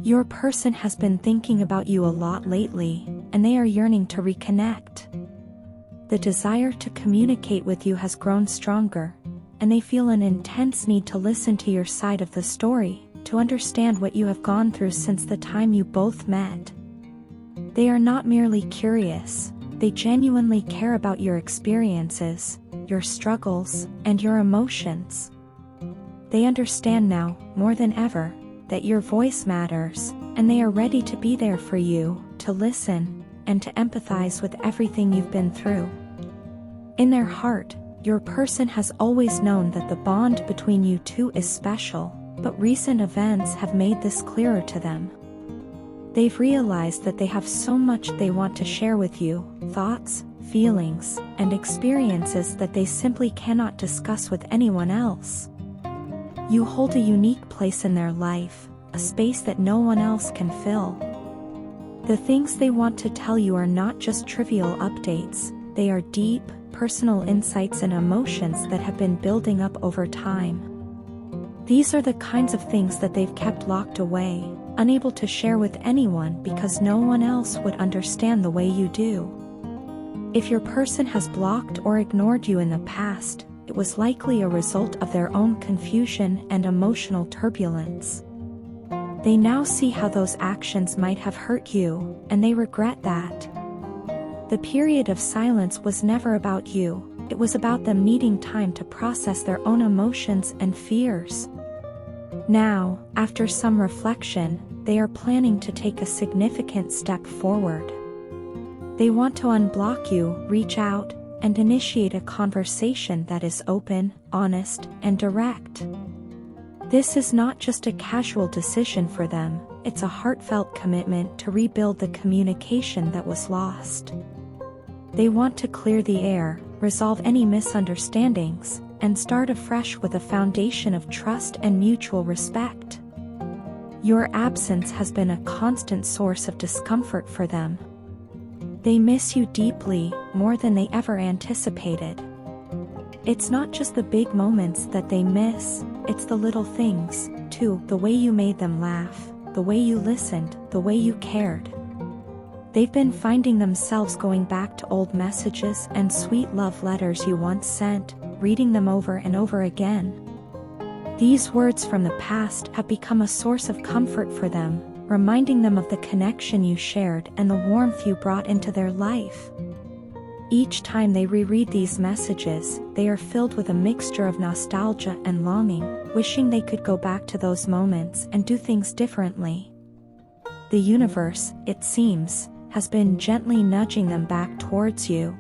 Your person has been thinking about you a lot lately, and they are yearning to reconnect. The desire to communicate with you has grown stronger, and they feel an intense need to listen to your side of the story, to understand what you have gone through since the time you both met. They are not merely curious, they genuinely care about your experiences, your struggles, and your emotions. They understand now, more than ever, that your voice matters, and they are ready to be there for you, to listen, and to empathize with everything you've been through. In their heart, your person has always known that the bond between you two is special, but recent events have made this clearer to them. They've realized that they have so much they want to share with you, thoughts, feelings, and experiences that they simply cannot discuss with anyone else. You hold a unique place in their life, a space that no one else can fill. The things they want to tell you are not just trivial updates, they are deep, personal insights and emotions that have been building up over time. These are the kinds of things that they've kept locked away, unable to share with anyone because no one else would understand the way you do. If your person has blocked or ignored you in the past, it was likely a result of their own confusion and emotional turbulence. They now see how those actions might have hurt you, and they regret that. The period of silence was never about you, it was about them needing time to process their own emotions and fears. Now, after some reflection, they are planning to take a significant step forward. They want to unblock you, reach out, and initiate a conversation that is open, honest, and direct. This is not just a casual decision for them, it's a heartfelt commitment to rebuild the communication that was lost. They want to clear the air, resolve any misunderstandings, and start afresh with a foundation of trust and mutual respect. Your absence has been a constant source of discomfort for them. They miss you deeply, more than they ever anticipated. It's not just the big moments that they miss, it's the little things, too, the way you made them laugh, the way you listened, the way you cared. They've been finding themselves going back to old messages and sweet love letters you once sent, reading them over and over again. These words from the past have become a source of comfort for them, reminding them of the connection you shared and the warmth you brought into their life. Each time they reread these messages, they are filled with a mixture of nostalgia and longing, wishing they could go back to those moments and do things differently. The universe, it seems, has been gently nudging them back towards you.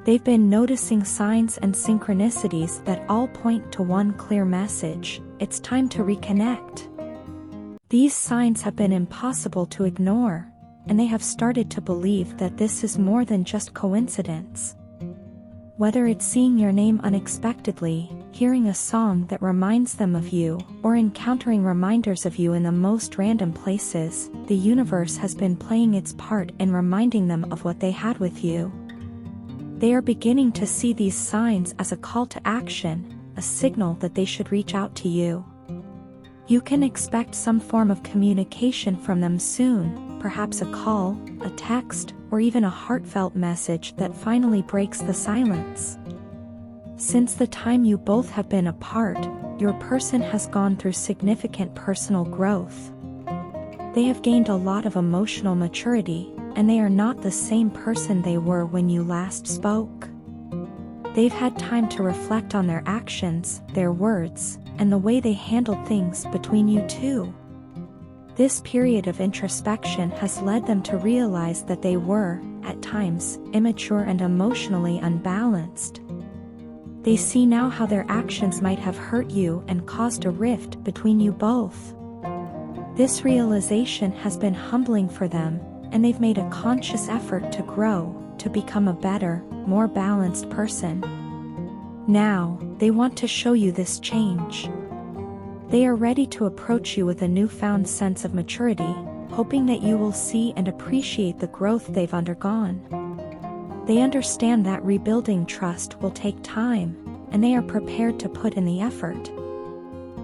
They've been noticing signs and synchronicities that all point to one clear message: it's time to reconnect. These signs have been impossible to ignore, and they have started to believe that this is more than just coincidence. Whether it's seeing your name unexpectedly, hearing a song that reminds them of you, or encountering reminders of you in the most random places, the universe has been playing its part in reminding them of what they had with you. They are beginning to see these signs as a call to action, a signal that they should reach out to you. You can expect some form of communication from them soon, perhaps a call, a text, or even a heartfelt message that finally breaks the silence. Since the time you both have been apart, your person has gone through significant personal growth. They have gained a lot of emotional maturity, and they are not the same person they were when you last spoke. They've had time to reflect on their actions, their words, and the way they handled things between you two. This period of introspection has led them to realize that they were, at times, immature and emotionally unbalanced. They see now how their actions might have hurt you and caused a rift between you both. This realization has been humbling for them, and they've made a conscious effort to grow, to become a better, more balanced person. Now, they want to show you this change. They are ready to approach you with a newfound sense of maturity, hoping that you will see and appreciate the growth they've undergone. They understand that rebuilding trust will take time, and they are prepared to put in the effort.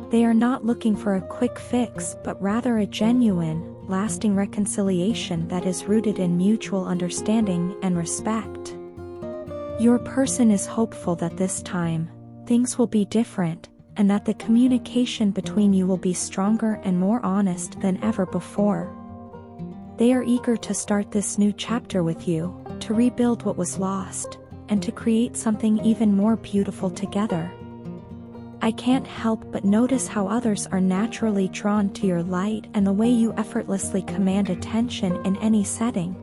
They are not looking for a quick fix but rather a genuine, lasting reconciliation that is rooted in mutual understanding and respect. Your person is hopeful that this time, things will be different, and that the communication between you will be stronger and more honest than ever before. They are eager to start this new chapter with you, to rebuild what was lost, and to create something even more beautiful together. I can't help but notice how others are naturally drawn to your light and the way you effortlessly command attention in any setting.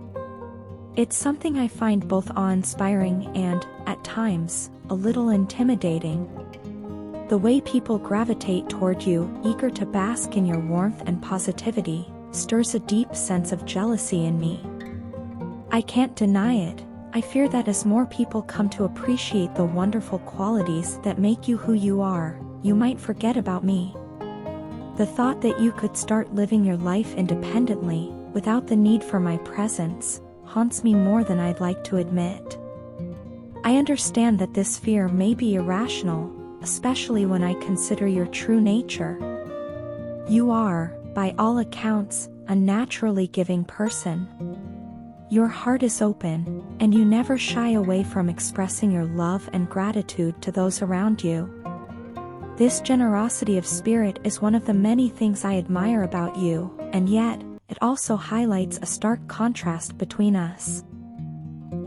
It's something I find both awe-inspiring and, at times, a little intimidating. The way people gravitate toward you, eager to bask in your warmth and positivity, stirs a deep sense of jealousy in me. I can't deny it. I fear that as more people come to appreciate the wonderful qualities that make you who you are, you might forget about me. The thought that you could start living your life independently, without the need for my presence, haunts me more than I'd like to admit. I understand that this fear may be irrational, especially when I consider your true nature. You are, by all accounts, a naturally giving person. Your heart is open, and you never shy away from expressing your love and gratitude to those around you. This generosity of spirit is one of the many things I admire about you, and yet, it also highlights a stark contrast between us.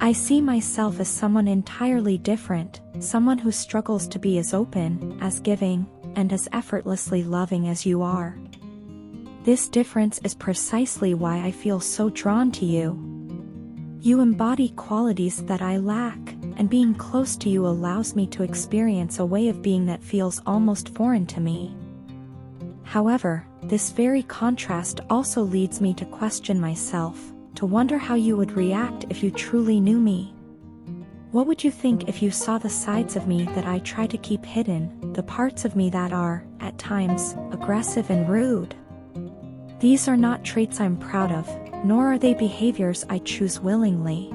I see myself as someone entirely different, someone who struggles to be as open, as giving, and as effortlessly loving as you are. This difference is precisely why I feel so drawn to you. You embody qualities that I lack, and being close to you allows me to experience a way of being that feels almost foreign to me. However, this very contrast also leads me to question myself, to wonder how you would react if you truly knew me. What would you think if you saw the sides of me that I try to keep hidden, the parts of me that are, at times, aggressive and rude? These are not traits I'm proud of, nor are they behaviors I choose willingly.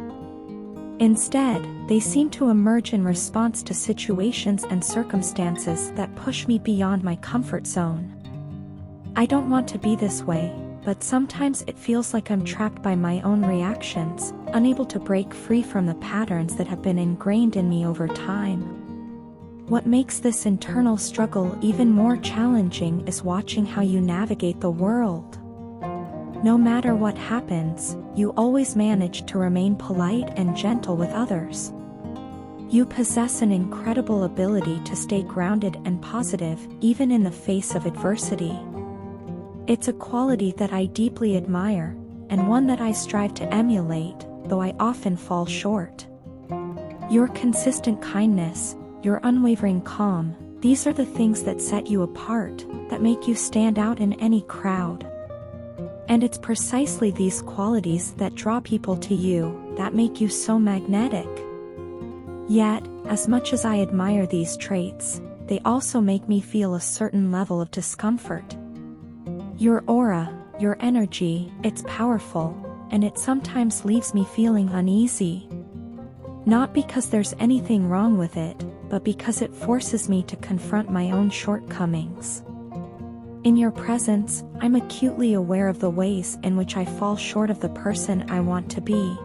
Instead, they seem to emerge in response to situations and circumstances that push me beyond my comfort zone. I don't want to be this way, but sometimes it feels like I'm trapped by my own reactions, unable to break free from the patterns that have been ingrained in me over time. What makes this internal struggle even more challenging is watching how you navigate the world. No matter what happens, you always manage to remain polite and gentle with others. You possess an incredible ability to stay grounded and positive, even in the face of adversity. It's a quality that I deeply admire, and one that I strive to emulate, though I often fall short. Your consistent kindness, your unwavering calm, these are the things that set you apart, that make you stand out in any crowd. And it's precisely these qualities that draw people to you, that make you so magnetic. Yet, as much as I admire these traits, they also make me feel a certain level of discomfort. Your aura, your energy, it's powerful, and it sometimes leaves me feeling uneasy. Not because there's anything wrong with it, but because it forces me to confront my own shortcomings. In your presence, I'm acutely aware of the ways in which I fall short of the person I want to be.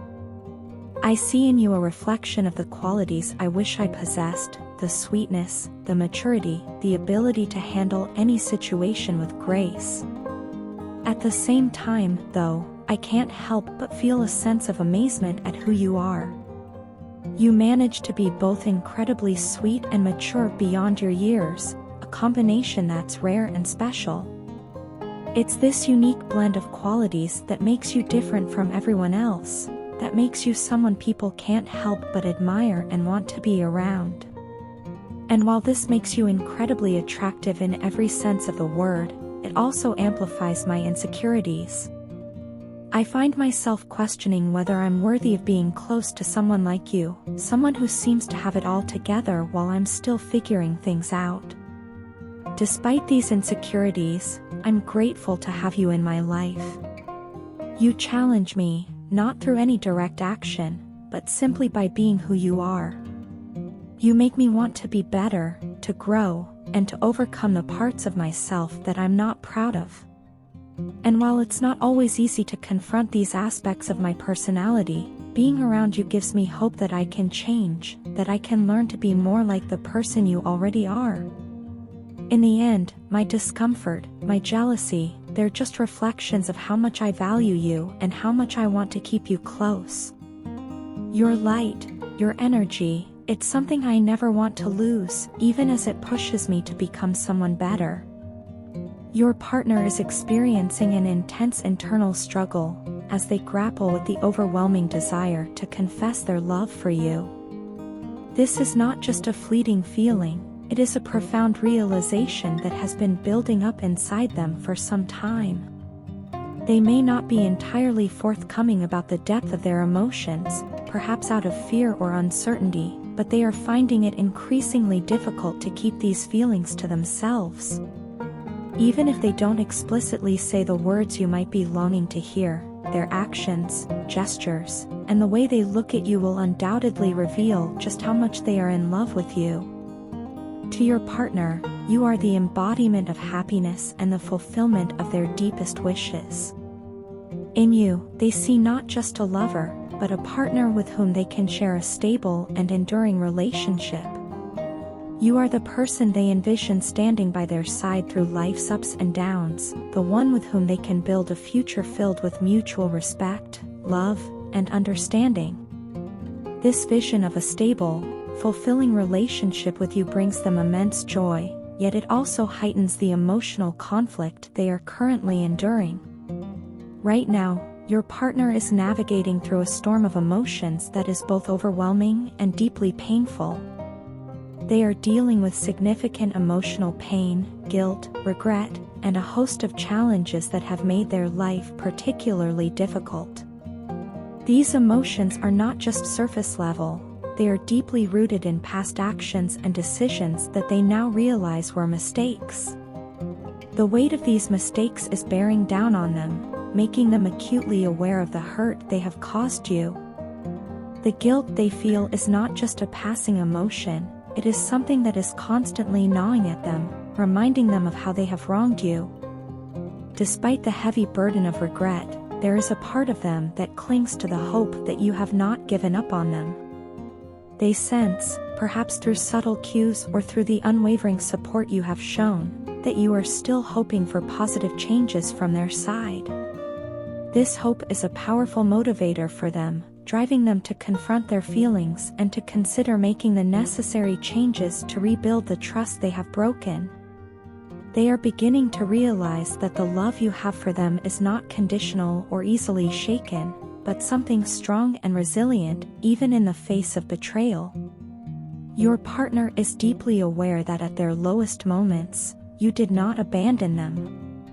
I see in you a reflection of the qualities I wish I possessed, the sweetness, the maturity, the ability to handle any situation with grace. At the same time, though, I can't help but feel a sense of amazement at who you are. You manage to be both incredibly sweet and mature beyond your years, a combination that's rare and special. It's this unique blend of qualities that makes you different from everyone else, that makes you someone people can't help but admire and want to be around. And while this makes you incredibly attractive in every sense of the word, it also amplifies my insecurities. I find myself questioning whether I'm worthy of being close to someone like you, someone who seems to have it all together while I'm still figuring things out. Despite these insecurities, I'm grateful to have you in my life. You challenge me, not through any direct action, but simply by being who you are. You make me want to be better, to grow, and to overcome the parts of myself that I'm not proud of. And while it's not always easy to confront these aspects of my personality, being around you gives me hope that I can change, that I can learn to be more like the person you already are. In the end, my discomfort, my jealousy, they're just reflections of how much I value you and how much I want to keep you close. Your light, your energy, it's something I never want to lose, even as it pushes me to become someone better. Your partner is experiencing an intense internal struggle as they grapple with the overwhelming desire to confess their love for you. This is not just a fleeting feeling, it is a profound realization that has been building up inside them for some time. They may not be entirely forthcoming about the depth of their emotions, perhaps out of fear or uncertainty, but they are finding it increasingly difficult to keep these feelings to themselves. Even if they don't explicitly say the words you might be longing to hear, their actions, gestures, and the way they look at you will undoubtedly reveal just how much they are in love with you. To your partner, you are the embodiment of happiness and the fulfillment of their deepest wishes. In you, they see not just a lover, but a partner with whom they can share a stable and enduring relationship. You are the person they envision standing by their side through life's ups and downs, the one with whom they can build a future filled with mutual respect, love, and understanding. This vision of a stable, fulfilling relationship with you brings them immense joy, yet it also heightens the emotional conflict they are currently enduring. Right now, your partner is navigating through a storm of emotions that is both overwhelming and deeply painful. They are dealing with significant emotional pain, guilt, regret, and a host of challenges that have made their life particularly difficult. These emotions are not just surface level, they are deeply rooted in past actions and decisions that they now realize were mistakes. The weight of these mistakes is bearing down on them, making them acutely aware of the hurt they have caused you. The guilt they feel is not just a passing emotion, it is something that is constantly gnawing at them, reminding them of how they have wronged you. Despite the heavy burden of regret, there is a part of them that clings to the hope that you have not given up on them. They sense, perhaps through subtle cues or through the unwavering support you have shown, that you are still hoping for positive changes from their side. This hope is a powerful motivator for them, driving them to confront their feelings and to consider making the necessary changes to rebuild the trust they have broken. They are beginning to realize that the love you have for them is not conditional or easily shaken, but something strong and resilient, even in the face of betrayal. Your partner is deeply aware that at their lowest moments, you did not abandon them.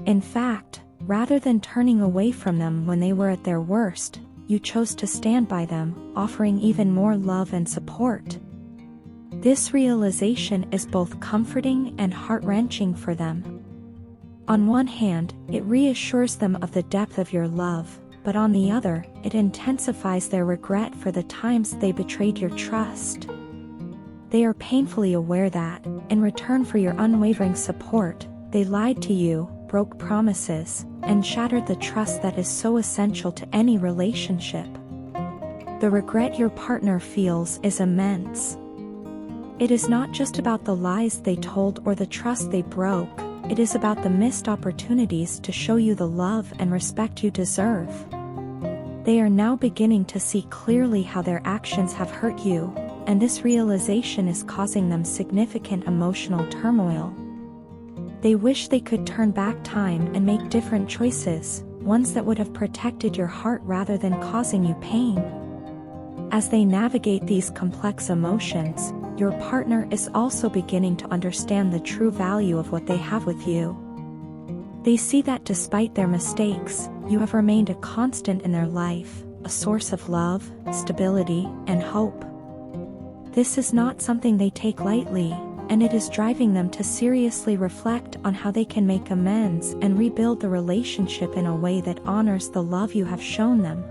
In fact, rather than turning away from them when they were at their worst, you chose to stand by them, offering even more love and support. This realization is both comforting and heart-wrenching for them. On one hand, it reassures them of the depth of your love, but on the other, it intensifies their regret for the times they betrayed your trust. They are painfully aware that, in return for your unwavering support, they lied to you, broke promises, and shattered the trust that is so essential to any relationship. The regret your partner feels is immense. It is not just about the lies they told or the trust they broke, it is about the missed opportunities to show you the love and respect you deserve. They are now beginning to see clearly how their actions have hurt you, and this realization is causing them significant emotional turmoil. They wish they could turn back time and make different choices, ones that would have protected your heart rather than causing you pain. As they navigate these complex emotions, your partner is also beginning to understand the true value of what they have with you. They see that despite their mistakes, you have remained a constant in their life, a source of love, stability, and hope. This is not something they take lightly, and it is driving them to seriously reflect on how they can make amends and rebuild the relationship in a way that honors the love you have shown them.